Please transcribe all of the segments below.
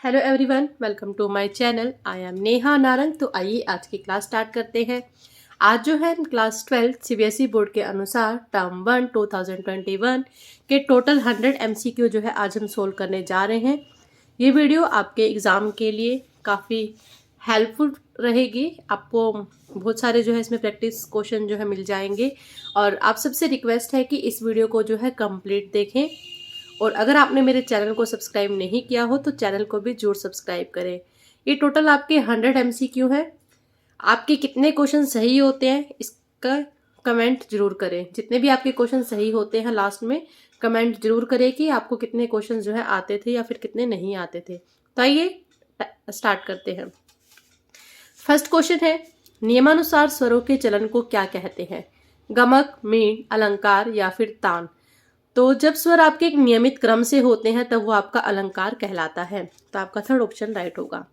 Hello everyone, welcome to my channel. I am Neha Narang. तो आइए आज की क्लास स्टार्ट करते हैं। आज जो है क्लास 12 सीबीएसई बोर्ड के अनुसार टर्म 1 2021 के टोटल 100 एमसीक्यू जो है आज हम सोल्व करने जा रहे हैं। ये वीडियो आपके एग्ज़ाम के लिए काफ़ी हेल्पफुल रहेगी। आपको बहुत सारे जो है इसमें प्रैक्टिस क्वेश्चन जो है मिल जाएंगे और आप सबसे रिक्वेस्ट है कि इस वीडियो को जो है कंप्लीट देखें। और अगर आपने मेरे चैनल को सब्सक्राइब नहीं किया हो तो चैनल को भी जरूर सब्सक्राइब करें। ये टोटल आपके 100 एमसीक्यू हैं। आपके कितने क्वेश्चन सही होते हैं इसका कमेंट जरूर करें। जितने भी आपके क्वेश्चन सही होते हैं लास्ट में कमेंट जरूर करें कि आपको कितने क्वेश्चन जो है आते थे या फिर कितने नहीं आते थे। तो आइए स्टार्ट करते हैं। फर्स्ट क्वेश्चन है, नियमानुसार स्वरों के चलन को क्या कहते हैं? गमक, मीण, अलंकार या फिर तान? तो जब स्वर आपके एक नियमित क्रम से होते हैं तब वो आपका अलंकार कहलाता है। तो आपका थर्ड ऑप्शन राइट होगा।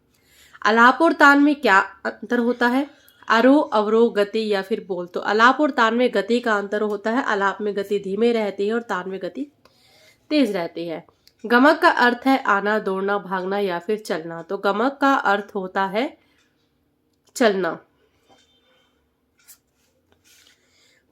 आलाप और तान में क्या अंतर होता है? आरोह, अवरोह, गति या फिर बोल? तो आलाप और तान में गति का अंतर होता है। आलाप में गति धीमे रहती है और तान में गति तेज रहती है। गमक का अर्थ है आना, दौड़ना, भागना या फिर चलना। तो गमक का अर्थ होता है चलना।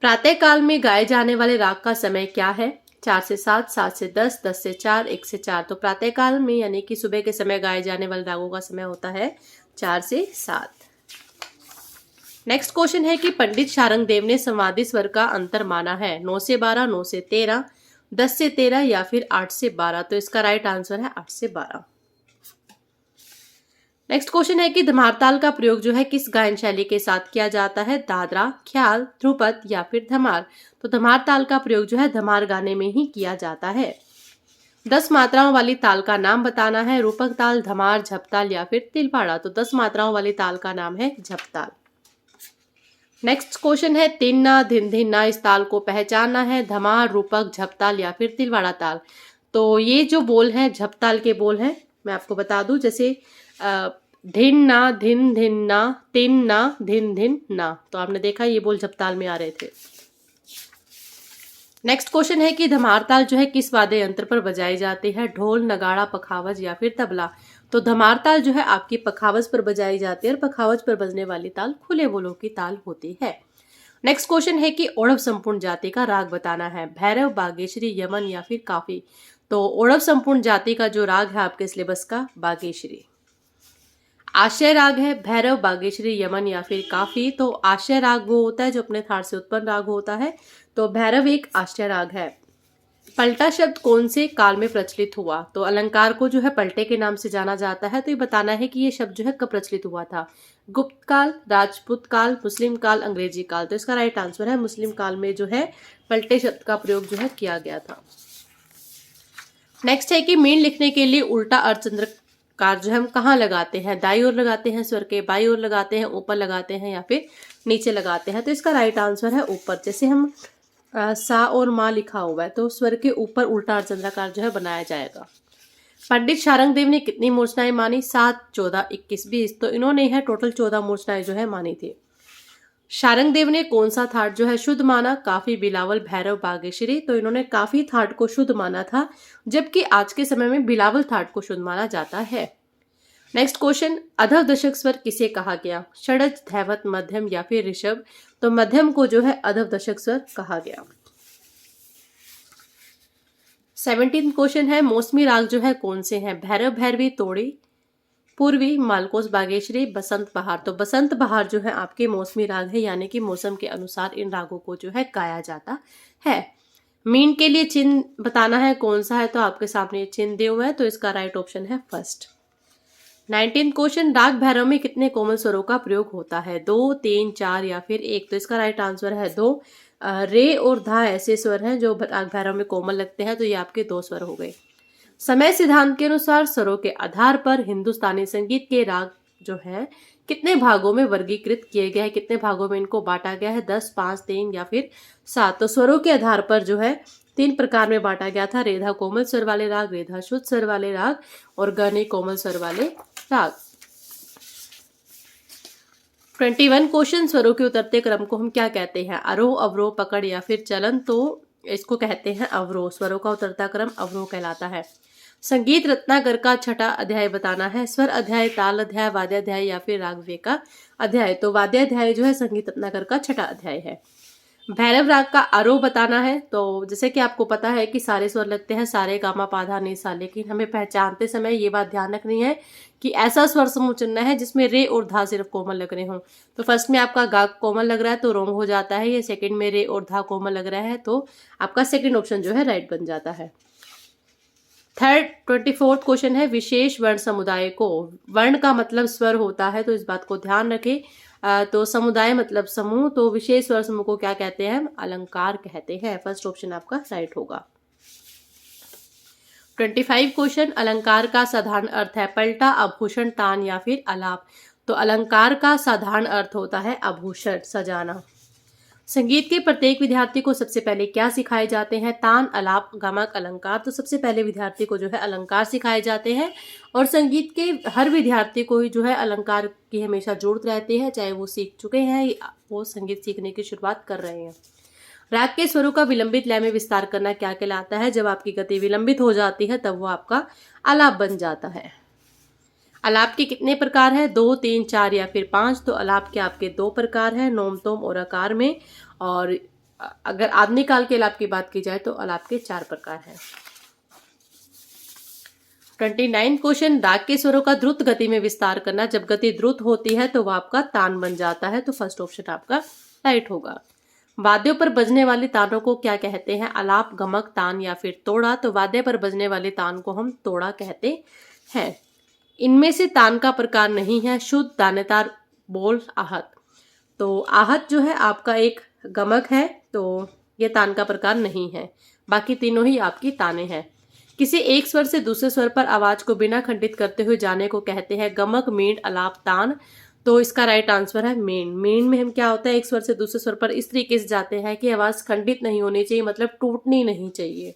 प्रातः काल में गाए जाने वाले राग का समय क्या है? 4 से 7, 7 से 10, 10 से 4, 1 से 4। तो प्रातः काल में यानी कि सुबह के समय गाए जाने वाले रागों का समय होता है 4 से 7। नेक्स्ट क्वेश्चन है कि पंडित शारंगदेव ने संवादी स्वर का अंतर माना है 9 से 12, 9 से 13, 10 से 13 या फिर 8 से 12। तो इसका राइट आंसर है 8 से 12। नेक्स्ट क्वेश्चन है कि धमार ताल का प्रयोग जो है किस गायन शैली के साथ किया जाता है? दादरा, ख्याल, ध्रुपद या फिर धमार? तो धमार ताल का प्रयोग जो है धमार गाने में ही किया जाता है। 10 मात्राओं वाली ताल का नाम बताना है। रूपक ताल, धमार, झपताल या फिर तिलपाड़ा? तो 10 मात्राओं वाली ताल का नाम है झपताल। नेक्स्ट क्वेश्चन है, तिन्ना, धिन धिन्ना इस ताल को पहचानना है। धमार, रूपक, झपताल या फिर तिलवाड़ा ताल? तो ये जो बोल है झपताल के बोल हैं। मैं आपको बता दूं, जैसे धिन ना, धिन धिन ना, तिन ना, धिन धिन ना। तो आपने देखा ये बोल झपताल में आ रहे थे। नेक्स्ट क्वेश्चन है कि धमार ताल जो है किस वाद्य यंत्र पर बजाई जाती है? ढोल, नगाड़ा, पखावज या फिर तबला? तो धमार ताल जो है आपकी पखावज पर बजाई जाती है और पखावज पर बजने वाली ताल खुले बोलों की ताल होती है। नेक्स्ट क्वेश्चन है कि ओढ़व संपूर्ण जाति का राग बताना है। भैरव, बागेश्वरी, यमन या फिर काफी? तो ओढ़व संपूर्ण जाति का जो राग है आपके सिलेबस का बागेश्वरी। आश्रय राग है भैरव, बागेश्वरी, यमन या फिर काफी? तो आश्रय राग वो होता है जो अपने थाट से उत्पन्न राग होता है। तो भैरव एक आश्रय राग है। पलटा शब्द कौन से काल में प्रचलित हुआ? तो अलंकार को जो है पलटे के नाम से जाना जाता है। तो ये बताना है कि ये शब्द जो है कब प्रचलित हुआ था? गुप्त काल, राजपूत काल, मुस्लिम काल, अंग्रेजी काल? तो इसका राइट आंसर है मुस्लिम काल में जो है पलटे शब्द का प्रयोग जो है किया गया था। नेक्स्ट है कि मीण लिखने के लिए उल्टा अर्धचंद्र कार जो है हम कहाँ लगाते हैं? दाई ओर लगाते हैं स्वर के, बाई ओर लगाते हैं, ऊपर लगाते हैं या फिर नीचे लगाते हैं? तो इसका राइट आंसर है ऊपर। जैसे हम सा और माँ लिखा हुआ है तो स्वर के ऊपर उल्टा अर्धचंद्राकार जो है बनाया जाएगा। पंडित शारंगदेव ने कितनी मूर्छनाएं मानी? 7, 14, 21, 20। तो इन्होंने है टोटल 14 मूर्छनाएं जो है मानी थी। शारंगदेव ने कौन सा थाट जो है शुद्ध माना? काफी, बिलावल, भैरव, बागेश्वरी? तो इन्होंने काफी थाट को शुद्ध माना था, जबकि आज के समय में बिलावल थाट को शुद्ध माना जाता है। नेक्स्ट क्वेश्चन, अधव दशक स्वर किसे कहा गया? षडज, धैवत, मध्यम या फिर ऋषभ? तो मध्यम को जो है अधव दशक स्वर कहा गया। 17 क्वेश्चन है, मौसमी राग जो है कौन से हैं? भैरव, भैरवी, तोड़ी, पूर्वी, मालकोस, बागेश्वरी, बसंत बहार? तो बसंत बहार जो है आपके मौसमी राग है, यानी कि मौसम के अनुसार इन रागों को जो है गाया जाता है। मीन के लिए चिन्ह बताना है कौन सा है? तो आपके सामने चिन्ह दिए हुए हैं, तो इसका राइट ऑप्शन है फर्स्ट। 19 क्वेश्चन, राग भैरव में कितने कोमल स्वरों का प्रयोग होता है? 2, 3, 4 या फिर 1? तो इसका राइट आंसर है 2। रे और धा ऐसे स्वर हैं जो राग भैरव में कोमल लगते हैं, तो ये आपके 2 स्वर हो गए। समय सिद्धांत के अनुसार स्वरों के आधार पर हिंदुस्तानी संगीत के राग जो है कितने भागों में वर्गीकृत किए गए हैं? कितने भागों में इनको बांटा गया है? 10, 5, 3 या फिर 7? तो स्वरों के आधार पर जो है 3 प्रकार में बांटा गया था। रेधा कोमल स्वर वाले राग, रेधा शुद्ध स्वर वाले राग और गणी कोमल स्वर वाले राग। 21 क्वेश्चन, स्वरों के उतरते क्रम को हम क्या कहते हैं? आरोह, अवरोह, पकड़ या फिर चलन? तो इसको कहते हैं अवरोह। स्वरों का उतरता क्रम अवरोह कहलाता है। संगीत रत्नाकर का छठा अध्याय बताना है। स्वर अध्याय, ताल अध्याय, वाद्य अध्याय या फिर राग विवेक का अध्याय। तो वाद्य अध्याय जो है संगीत रत्नाकर का छठा अध्याय है। भैरव राग का आरोह बताना है। तो जैसे कि आपको पता है कि सारे स्वर लगते हैं सारे गामा पाधा निसा, लेकिन हमें पहचानते समय ये बात ध्यान रखनी है कि ऐसा स्वर समूह चुनना है जिसमें रे और धा सिर्फ कोमल लग रहे हों। तो फर्स्ट में आपका गा कोमल लग रहा है तो रोंग हो जाता है, ये सेकंड में रे और धा कोमल लग रहा है तो आपका सेकंड ऑप्शन जो है राइट बन जाता है। थर्ड 24th क्वेश्चन है, विशेष वर्ण समुदाय को, वर्ण का मतलब स्वर होता है तो इस बात को ध्यान रखें। तो समुदाय मतलब समूह, तो विशेष स्वर समूह को क्या कहते हैं? अलंकार कहते हैं। फर्स्ट ऑप्शन आपका राइट होगा। 25 क्वेश्चन, अलंकार का साधारण अर्थ है पलटा, आभूषण, तान या फिर आलाप। तो अलंकार का साधारण अर्थ होता है आभूषण, सजाना। संगीत के प्रत्येक विद्यार्थी को सबसे पहले क्या सिखाए जाते हैं? तान, आलाप, गमक, अलंकार। तो सबसे पहले विद्यार्थी को जो है अलंकार सिखाए जाते हैं और संगीत के हर विद्यार्थी को ही जो है अलंकार की हमेशा जरूरत रहती है, चाहे वो सीख चुके हैं या वो संगीत सीखने की शुरुआत कर रहे हैं। राग के स्वरों का विलंबित लय में विस्तार करना क्या कहलाता है? जब आपकी गति विलंबित हो जाती है तब वो आपका आलाप बन जाता है। आलाप के कितने प्रकार है? 2, 3, 4 या फिर 5। तो आलाप के आपके 2 प्रकार है, नोम तोम और आकार में। और अगर आधुनिक काल के आलाप की बात की जाए तो आलाप के 4 प्रकार है। 29 क्वेश्चन, राग के स्वरों का द्रुत गति में विस्तार करना। जब गति द्रुत होती है तो वह आपका तान बन जाता है, तो फर्स्ट ऑप्शन आपका राइट होगा। वाद्यों पर बजने वाले तानों को क्या कहते हैं? आलाप, गमक, तान या फिर तोड़ा। तो वाद्य पर बजने वाले तान को हम तोड़ा कहते हैं। इनमें से तान का प्रकार नहीं है शुद्ध, दानेदार, बोल, आहत। तो आहत जो है आपका एक गमक है, तो ये तान का प्रकार नहीं है, बाकी तीनों ही आपकी ताने हैं। किसी एक स्वर से दूसरे स्वर पर आवाज को बिना खंडित करते हुए जाने को कहते हैं गमक, मीण, आलाप, तान। तो इसका राइट आंसर है मीण। मीण में हम क्या होता है, एक स्वर से दूसरे स्वर पर इस तरीके से जाते हैं कि आवाज खंडित नहीं होनी चाहिए, मतलब टूटनी नहीं चाहिए।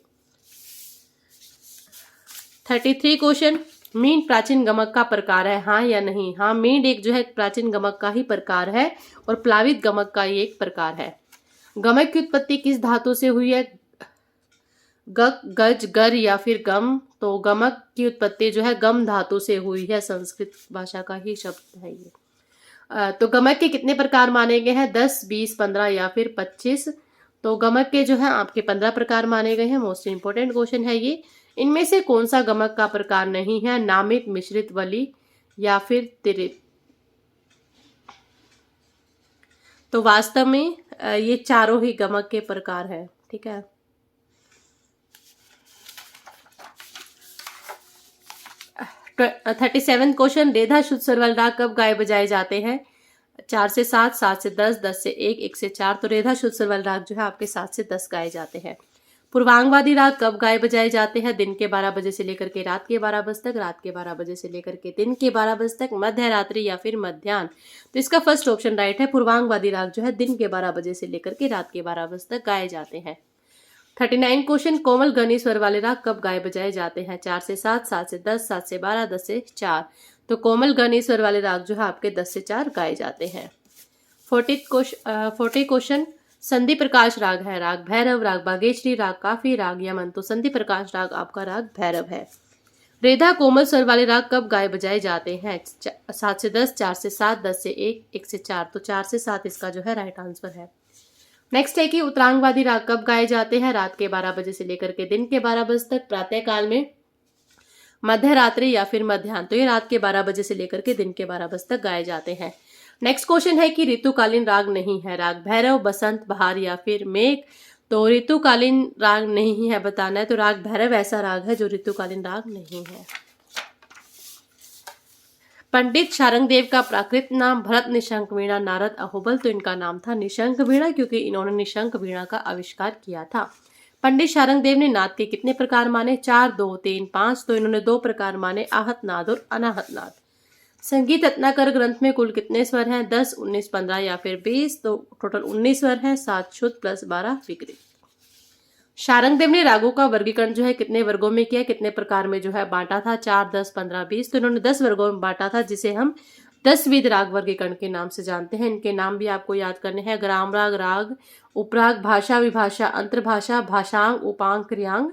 33 क्वेश्चन, मीण प्राचीन गमक का प्रकार है, हाँ या नहीं? हाँ, मीण एक जो है प्राचीन गमक का ही प्रकार है और प्लावित गमक का ही एक प्रकार है। गमक की उत्पत्ति किस धातु से हुई है? गक, गज, गर या फिर गम। तो गमक की उत्पत्ति जो है गम धातु से हुई है, संस्कृत भाषा का ही शब्द है ये। तो गमक के कितने प्रकार माने गए हैं? 10, 20, 15 या फिर 25। तो गमक के जो है आपके 15 प्रकार माने गए हैं। मोस्ट इंपोर्टेंट क्वेश्चन है ये। इनमें से कौन सा गमक का प्रकार नहीं है? नामित, मिश्रित, वली या फिर तिरित। तो वास्तव में ये चारों ही गमक के प्रकार है, ठीक है। तो 37 क्वेश्चन, रेधा शुद्ध स्वर वाले राग कब गाए बजाए जाते हैं? 4 से 7, 7 से 10, 10 से 1, 1 से 4। तो रेधा शुद्ध स्वर वाले राग जो है आपके 7 से 10 गाए जाते हैं। पूर्वांगवादी राग कब गाए बजाए जाते हैं? दिन के 12 बजे से लेकर के रात के 12 बजे तक, रात के 12 बजे से लेकर के दिन के 12 बजे तक, मध्य रात्रि या फिर मध्याह्न। तो इसका फर्स्ट ऑप्शन राइट है। पूर्वांगवादी राग जो है दिन के 12 बजे से लेकर के रात के 12 बजे तक गाए जाते हैं। 39 क्वेश्चन, कोमल गनी स्वर वाले राग कब गाए बजाए जाते हैं? 4 से 7, 7 से 10, 7 से 12, 10 से 4। तो कोमल गनी स्वर वाले राग जो है आपके 10 से 4 गाए जाते हैं। 40 क्वेश्चन, संधि प्रकाश राग है। राग भैरव, राग बागेश्वरी, राग काफी, राग यमन। तो संधि प्रकाश राग आपका राग भैरव है। रेधा कोमल स्वर वाले राग कब गाए बजाए जाते हैं? 7 से 10, 4 से 7, 10 से 1, 1 से 4। तो 4 से 7 इसका जो है राइट आंसर है। नेक्स्ट है कि उत्तरांगवादी राग कब गाए जाते हैं? रात के 12 बजे से लेकर के दिन के 12 बजे तक, प्रातः काल में, मध्य रात्रि या फिर मध्याह्न। तो ये रात के 12 बजे से लेकर के दिन के 12 बजे तक गाए जाते हैं। नेक्स्ट क्वेश्चन है कि ऋतुकालीन राग नहीं है। राग भैरव, बसंत, बहार या फिर मेघ। तो ऋतुकालीन राग नहीं है बताना है, तो राग भैरव ऐसा राग है जो ऋतुकालीन राग नहीं है। पंडित शारंगदेव का प्राकृत नाम? भरत, निशंक वीणा, नारद, अहोबल। तो इनका नाम था निशंक वीणा, क्योंकि इन्होंने निशंक वीणा का आविष्कार किया था। पंडित शारंगदेव ने नाद के कितने प्रकार माने? 4, 2, 3, 5। तो इन्होंने 2 प्रकार माने, आहत नाद और अनाहत नाद। संगीत रत्नाकर ग्रंथ में कुल कितने स्वर हैं? 10, 19, 15 या फिर 20। तो टोटल 19 स्वर हैं, 7 शुद्ध प्लस 12 विकृत। शारंगदेव ने रागों का वर्गीकरण जो है कितने वर्गों में किया, कितने प्रकार में जो है बांटा था? 4, 10, 15, 20। तो इन्होंने 10 वर्गों में बांटा था, जिसे हम 10 विध राग वर्गीकरण के नाम से जानते हैं। इनके नाम भी आपको याद करने हैं। ग्राम राग, राग उपराग, भाषा विभाषा, अंतर्भाषा, भाषांग, उपांग, क्रियांग,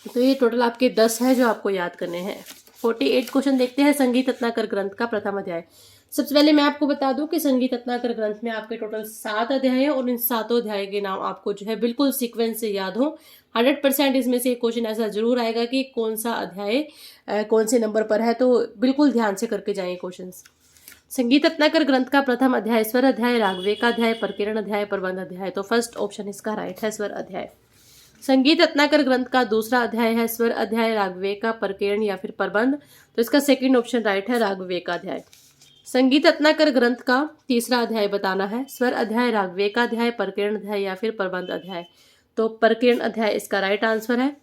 तो ये टोटल आपके 10 है जो आपको याद करने हैं। 48 क्वेश्चन देखते हैं संगीत रत्नाकर ग्रंथ का प्रथम अध्याय। सबसे पहले मैं आपको बता दूं कि संगीत रत्नाकर ग्रंथ में आपके टोटल 7 अध्याय हैं और इन 7 अध्याय के नाम आपको जो है बिल्कुल सीक्वेंस से याद हो। 100% इसमें से एक क्वेश्चन ऐसा जरूर आएगा कि कौन सा अध्याय कौन से नंबर पर है, तो बिल्कुल ध्यान से करके जाएंगे क्वेश्चन। संगीत रत्नाकर ग्रंथ का प्रथम अध्याय स्वर अध्याय, रागवेकाध्याय, प्रकीर्ण अध्याय, प्रबंध अध्याय। तो फर्स्ट ऑप्शन इसका राइट है, स्वर अध्याय। संगीत रत्नाकर ग्रंथ का दूसरा अध्याय है स्वर अध्याय, रागवेका, प्रकीर्ण या फिर प्रबंध। तो इसका सेकंड ऑप्शन राइट है, रागवेकाध्याय। संगीत रत्नाकर ग्रंथ का तीसरा अध्याय बताना है स्वर अध्याय, रागवेकाध्याय, प्रकीर्ण अध्याय या फिर प्रबंध अध्याय। तो प्रकीर्ण अध्याय इसका राइट आंसर है।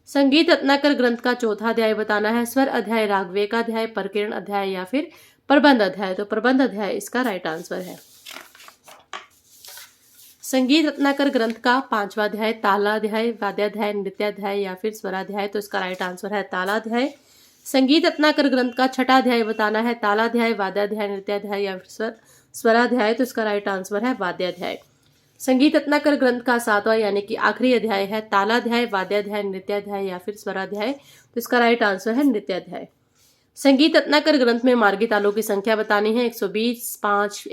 संगीत रत्नाकर ग्रंथ का चौथा अध्याय बताना है स्वर अध्याय, रागवेकाध्याय, प्रकीर्ण अध्याय या फिर प्रबंध अध्याय। तो प्रबंध अध्याय इसका राइट आंसर है। संगीत रत्नाकर ग्रंथ का पांचवा अध्याय तालाध्याय, वाद्याध्याय, नृत्याध्याय या फिर स्वराध्याय। तो इसका राइट आंसर है तालाध्याय। संगीत रत्नाकर ग्रंथ का छठा अध्याय बताना है तालाध्याय, वाद्याध्याय, नृत्याध्याय या फिर स्वराध्याय। तो इसका राइट आंसर है वाद्याध्याय। संगीत रत्नाकर ग्रंथ का सातवां यानी कि आखिरी अध्याय है तालाध्याय, वाद्याध्याय, नृत्याध्याय या फिर स्वराध्याय। तो इसका राइट आंसर है नृत्याध्याय। संगीत रत्नाकर ग्रंथ में मार्गी तालों की संख्या बतानी है 120, 5,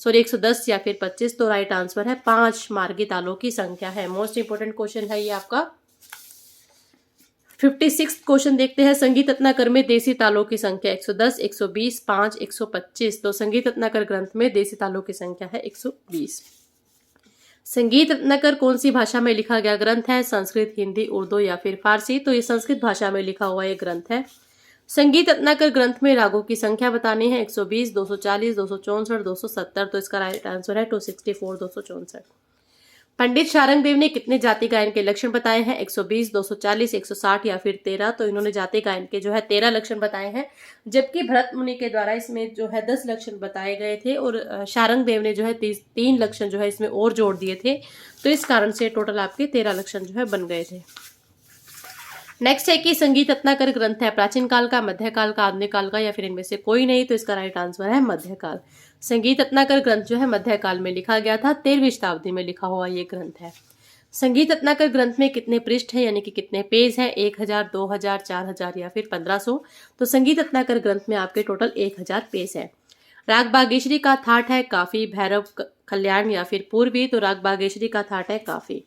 110 या फिर 25। तो राइट आंसर है 5 मार्गी तालों की संख्या है। मोस्ट इंपोर्टेंट क्वेश्चन है ये आपका। 56 क्वेश्चन देखते हैं संगीत रत्नाकर में देसी तालों की संख्या 110, 120, 5, 125। तो संगीत रत्नाकर ग्रंथ में देसी तालों की संख्या है 120। संगीत रत्नाकर कौन सी भाषा में लिखा गया ग्रंथ है? संस्कृत, हिंदी, उर्दू या फिर फारसी। तो ये संस्कृत भाषा में लिखा हुआ ये ग्रंथ है। संगीत रत्नाकर ग्रंथ में रागों की संख्या बतानी है 120, 240, 264, 270। तो इसका राइट आंसर है 264, 264। पंडित शारंग देव ने कितने जाति गायन के लक्षण बताए हैं? 120, 240, 160 या फिर 13। तो इन्होंने जाति गायन के जो है 13 लक्षण बताए हैं, जबकि भरत मुनि के द्वारा इसमें जो है 10 लक्षण बताए गए थे और शारंग देव ने जो है 3 लक्षण जो है इसमें और जोड़ दिए थे। तो इस कारण से टोटल आपके 13 लक्षण जो है बन गए थे। नेक्स्ट है कि संगीत रत्नाकर ग्रंथ है प्राचीन काल का, मध्यकाल का, आधुनिक काल का या फिर इनमें से कोई नहीं। तो इसका राइट आंसर है मध्यकाल। संगीत रत्नाकर ग्रंथ जो है मध्यकाल में लिखा गया था, 13वीं शताब्दी में लिखा हुआ ये ग्रंथ है। संगीत रत्नाकर ग्रंथ में कितने पृष्ठ हैं यानी कि कितने पेज हैं? 1000, 2000, 4000 या फिर 1500। तो संगीत रत्नाकर ग्रंथ में आपके टोटल 1000 पेज है। राग बागेश्वरी का थाट है काफी, भैरव, कल्याण या फिर पूर्वी। तो राग बागेश्वरी का थाट है काफी।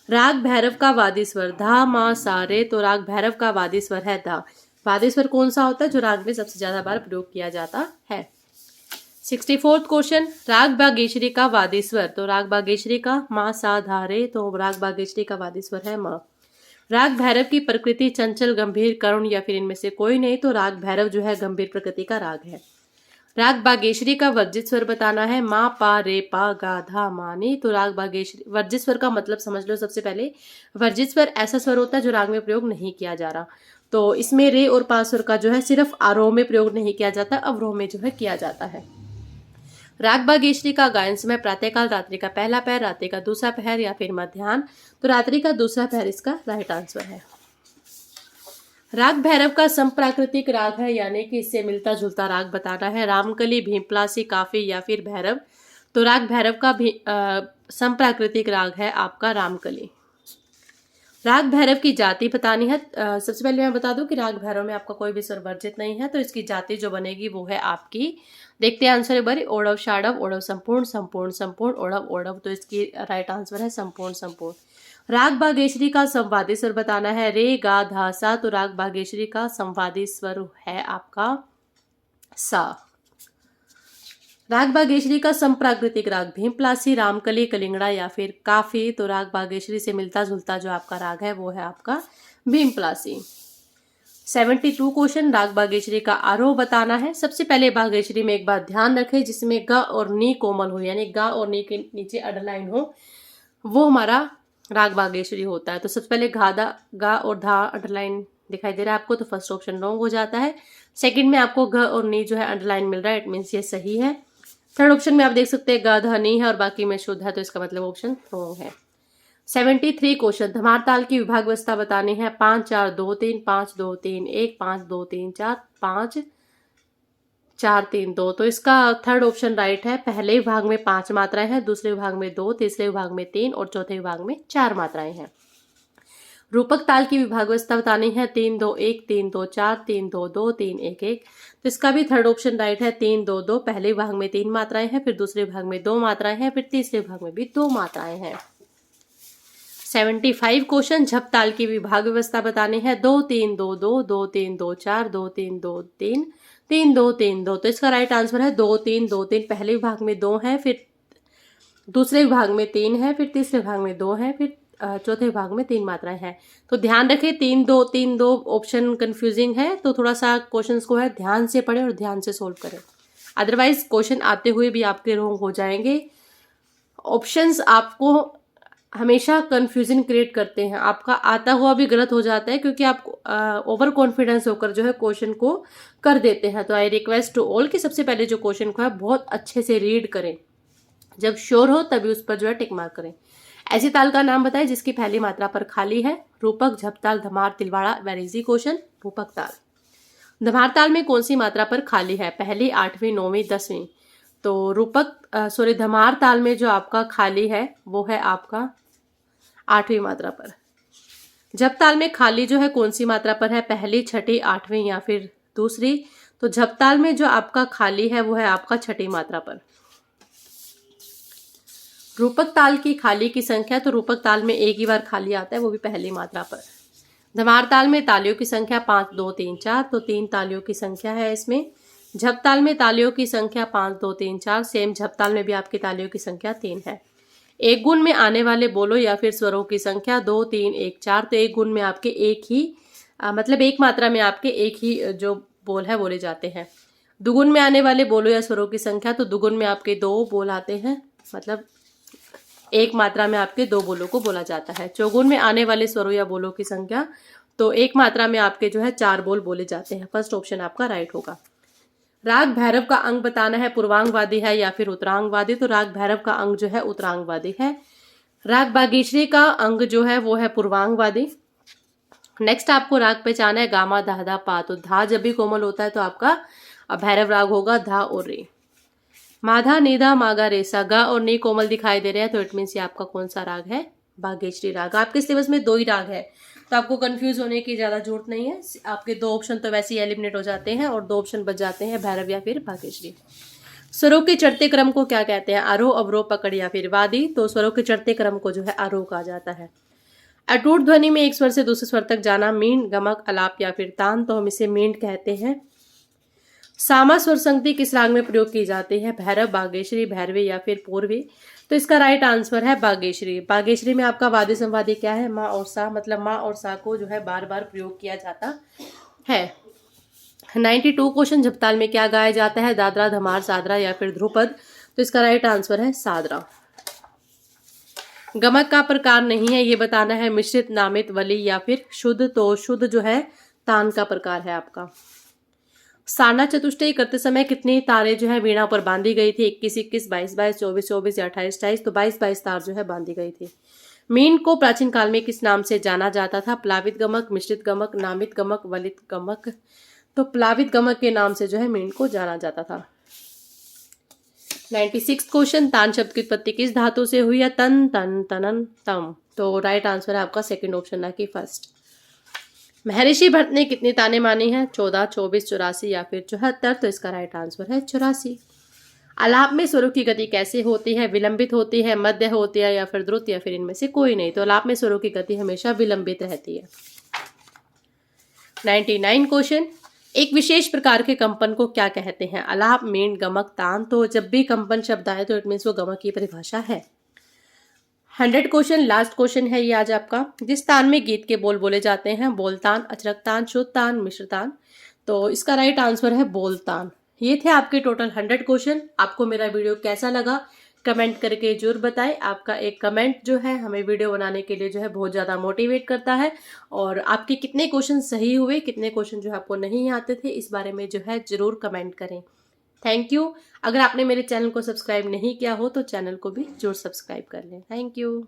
राग भैरव का वादी स्वर धा, मा, सा, रे। तो राग भैरव का वादी स्वर है धा। वादी स्वर कौन सा होता है जो राग में सबसे ज्यादा बार प्रयोग किया जाता है? 64th क्वेश्चन, राग बागेश्वरी का वादी स्वर। तो राग बागेश्वरी का मा, सा, धा, रे। तो राग बागेश्वरी का वादी स्वर है म। राग भैरव की प्रकृति चंचल, गंभीर, करुण या फिर इनमें से कोई नहीं। तो राग भैरव जो है गंभीर प्रकृति का राग है। राग बागेश्वरी का वर्जित स्वर बताना है मा, पा, रे, पा, गा, धा, मा, नी। तो राग बागेश्वरी वर्जित स्वर का मतलब समझ लो। सबसे पहले वर्जित स्वर ऐसा स्वर होता है जो राग में प्रयोग नहीं किया जा रहा। तो इसमें रे और पा स्वर का जो है सिर्फ आरोह में प्रयोग नहीं किया जाता, अवरोह में जो है किया जाता है। राग बागेश्वरी का गायन समय प्रातःकाल, रात्रि का पहला पहर, रात्रि का दूसरा पहर या फिर मध्याह्न। तो रात्रि का दूसरा पहर इसका राइट आंसर है। राग भैरव का संप्राकृतिक राग है यानी कि इससे मिलता जुलता राग बताना है रामकली, भीमपलासी, काफी या फिर भैरव। तो राग भैरव का भी संप्राकृतिक राग है आपका रामकली। राग भैरव की जाति बतानी है। सबसे पहले मैं बता दूं कि राग भैरव में आपका कोई भी स्वर वर्जित नहीं है, तो इसकी जाति जो बनेगी वो है आपकी, देखते हैं आंसर एक बार, ओढ़व, शाढ़व, ओढ़व संपूर्ण, संपूर्ण, संपूर्ण, ओढ़व, ओढ़व। तो इसकी राइट आंसर है संपूर्ण, संपूर्ण। राग बागेश्वरी का संवादी स्वर बताना है रे, गा, धा, सा। तो राग बागेश्वरी का संवादी स्वर है आपका सा। राग बागेश्वरी का संप्राकृतिक राग भीमपलासी, रामकली, कलिंगड़ा या फिर काफी। तो राग बागेश्वरी से मिलता जुलता जो आपका राग है वो है आपका भीमपलासी। 72 क्वेश्चन, राग बागेश्वरी का आरोह बताना है। सबसे पहले बागेश्वरी में एक बात ध्यान रखें, जिसमें ग और नी कोमल हो यानी गा और नी के नीचे अंडरलाइन हो, वो हमारा राग बागेश्वरी होता है। तो सबसे पहले गा और धा अंडरलाइन दिखाई दे रहा है आपको, तो फर्स्ट ऑप्शन रॉन्ग हो जाता है। सेकंड में आपको ग और नी जो है अंडरलाइन मिल रहा है, इट मीन्स ये सही है। थर्ड ऑप्शन में आप देख सकते हैं गा, धा, नी है और बाकी में शुद्ध है, तो इसका मतलब ऑप्शन रॉन्ग है। 73 क्वेश्चन, धमार ताल की विभाग व्यवस्था बतानी है 5, 4, 2, 3, 5, 2, 3, 1, 5, 2, 3, 4, 5, 4, 3, 2। तो इसका थर्ड ऑप्शन राइट है। पहले विभाग में 5 मात्राएं हैं, दूसरे विभाग में 2, तीसरे विभाग में 3 और चौथे विभाग में 4 मात्राएं हैं। रूपक ताल की विभाग व्यवस्था बतानी है 3 2 1 3 2 4 3 2 2 3 1 1। तो इसका भी थर्ड ऑप्शन राइट है 3 2 2। पहले भाग में 3 मात्राएं हैं, फिर दूसरे भाग में 2 मात्राएं हैं, फिर तीसरे भाग में भी 2 मात्राएं हैं। 75 क्वेश्चन झप ताल की विभाग व्यवस्था बतानी है 2 3 2 2 2 3 2 4 2 3 2 3 3 2 3 2। तो इसका राइट आंसर है 2 3 2 3। पहले विभाग में 2 है, फिर दूसरे विभाग में 3 है, फिर तीसरे भाग में 2 है, फिर चौथे भाग में 3 मात्राएं हैं। तो ध्यान रखें 3 2 3 2 ऑप्शन कंफ्यूजिंग है, तो थोड़ा सा क्वेश्चंस को है ध्यान से पढ़ें और ध्यान से सोल्व करें, अदरवाइज क्वेश्चन आते हुए भी आपके रॉन्ग हो जाएंगे। ऑप्शंस आपको हमेशा कंफ्यूजन क्रिएट करते हैं, आपका आता हुआ भी गलत हो जाता है क्योंकि आप ओवर कॉन्फिडेंस होकर जो है क्वेश्चन को कर देते हैं। तो आई रिक्वेस्ट टू ऑल कि सबसे पहले जो क्वेश्चन को है बहुत अच्छे से रीड करें, जब श्योर हो तभी उस पर जो है टिक मार्क करें। ऐसी ताल का नाम बताएं जिसकी पहली मात्रा पर खाली है। Rupak, Jhaptal, Dhamar, Tilwada. Very easy question. Rupak ताल। धमार ताल में कौन सी मात्रा पर खाली है? पहली, 8वीं, 9वीं, 10वीं। तो धमार ताल में जो आपका खाली है वो है आपका 8वीं मात्रा पर। झप ताल में खाली जो है कौन सी मात्रा पर है? पहली, छठी, 8वीं या फिर दूसरी। तो झप ताल में जो आपका खाली है वो है आपका 6ठी मात्रा पर। रूपक ताल की खाली की संख्या, तो रूपक ताल में एक ही बार खाली आता है, वो भी पहली मात्रा पर। धमार ताल में तालियों की संख्या 5 2 3 4, तो 3 तालियों की संख्या है इसमें। झप ताल में तालियों की संख्या 5 2 3 4, सेम झप ताल में भी आपकी तालियों की संख्या 3 है। एक गुण में आने वाले बोलों या फिर स्वरों की संख्या 2 3 1 4, तो एक गुण में आपके एक ही मतलब एक मात्रा में आपके एक ही जो बोल है बोले जाते हैं। दुगुन में आने वाले बोलों या स्वरों की संख्या, तो दुगुन में आपके 2 बोल आते हैं, मतलब एक मात्रा में आपके 2 बोलों को बोला जाता है। चौगुन में आने वाले स्वरों या बोलों की संख्या, तो एक मात्रा में आपके जो है 4 बोल बोले जाते हैं। फर्स्ट ऑप्शन आपका राइट होगा। राग भैरव का अंग बताना है, पूर्वांगवादी है या फिर उत्तरांगवादी। तो राग भैरव का अंग जो है उत्तरांगवादी है। राग बागेश्वरी का अंग जो है वो है पूर्वांगवादी। नेक्स्ट आपको राग पहचाना है, गामा, धा, धा, पा। तो धा जब भी कोमल होता है तो आपका भैरव राग होगा, धा और रे। माधा, निधा, मागा, रेसा, गा और नी कोमल दिखाई दे रहे हैं, तो इट मीन्स ये आपका कौन सा राग है? बागेश्वरी राग। आपके सिलेबस में 2 ही राग है, तो आपको कंफ्यूज होने की ज्यादा जरूरत नहीं है। आपके 2 ऑप्शन तो वैसे ही एलिमिनेट हो जाते हैं और 2 ऑप्शन बच जाते हैं, भैरव या फिर बागेश्वरी। स्वरों के चढ़ते क्रम को क्या कहते हैं? आरोह, अवरोह, पकड़ या फिर वादी। तो स्वरों के चढ़ते क्रम को जो है आरोह कहा जाता है। अटूट ध्वनि में एक स्वर से दूसरे स्वर तक जाना, मींड, गमक, अलाप या फिर तान, तो हम इसे मींड कहते हैं। सामा स्वर संगति किस राग में प्रयोग की जाती है? भैरव, बागेश्वरी, भैरवी या फिर पूर्वी। तो इसका राइट आंसर है बागेश्वरी। बागेश्वरी में आपका वादी संवादी क्या है? माँ और सा, मतलब माँ और सा को जो है बार बार प्रयोग किया जाता है। 92 क्वेश्चन झपताल में क्या गाया जाता है? दादरा, धमार, सादरा या फिर ध्रुपद। तो इसका राइट आंसर है सादरा। गमक का प्रकार नहीं है ये बताना है, मिश्रित, नामित, वली या फिर शुद्ध। तो शुद्ध जो है तान का प्रकार है आपका। सारना चतुष्टयी करते समय कितनी तारें जो है वीणा पर बांधी गई थी? 21 21, 22 22, 24 24 या 28 28। तो 22 22 तार जो है बांधी गई थी। मीन को प्राचीन काल में किस नाम से जाना जाता था? प्लावित गमक, मिश्रित गमक, नामित गमक, वलित गमक। तो प्लावित गमक के नाम से जो है मीन को जाना जाता था। 96 क्वेश्चन, तान शब्द की उत्पत्ति किस धातु से हुई है? तन, तन, तनन, तम। तो राइट आंसर है आपका सेकंड ऑप्शन, ना कि फर्स्ट। महर्षि भट्ट ने कितनी ताने मानी हैं? 14, 24, 84 या फिर 74। तो इसका राइट आंसर है 84। आलाप में स्वरों की गति कैसे होती है? विलंबित होती है, मध्य होती है या फिर द्रुत या फिर इनमें से कोई नहीं। तो आलाप में स्वरों की गति हमेशा विलंबित रहती है। 99 क्वेश्चन, एक विशेष प्रकार के कंपन को क्या कहते हैं? आलाप, मींड, गमक, तान। तो जब भी कंपन शब्द आए तो इट मीन्स वो गमक की परिभाषा है। 100 क्वेश्चन, लास्ट क्वेश्चन है ये आज आपका। जिस तान में गीत के बोल बोले जाते हैं? बोलतान, अचरकतान, शुद्धतान, मिश्रतान। तो इसका राइट आंसर है बोलतान। ये थे आपके टोटल 100 क्वेश्चन। आपको मेरा वीडियो कैसा लगा कमेंट करके जरूर बताएं। आपका एक कमेंट जो है हमें वीडियो बनाने के लिए जो है बहुत ज़्यादा मोटिवेट करता है। और आपके कितने क्वेश्चन सही हुए, कितने क्वेश्चन जो है आपको नहीं आते थे, इस बारे में जो है ज़रूर कमेंट करें। Thank you. अगर आपने मेरे चैनल को सब्सक्राइब नहीं किया हो तो चैनल को भी जरूर सब्सक्राइब कर लें। Thank you.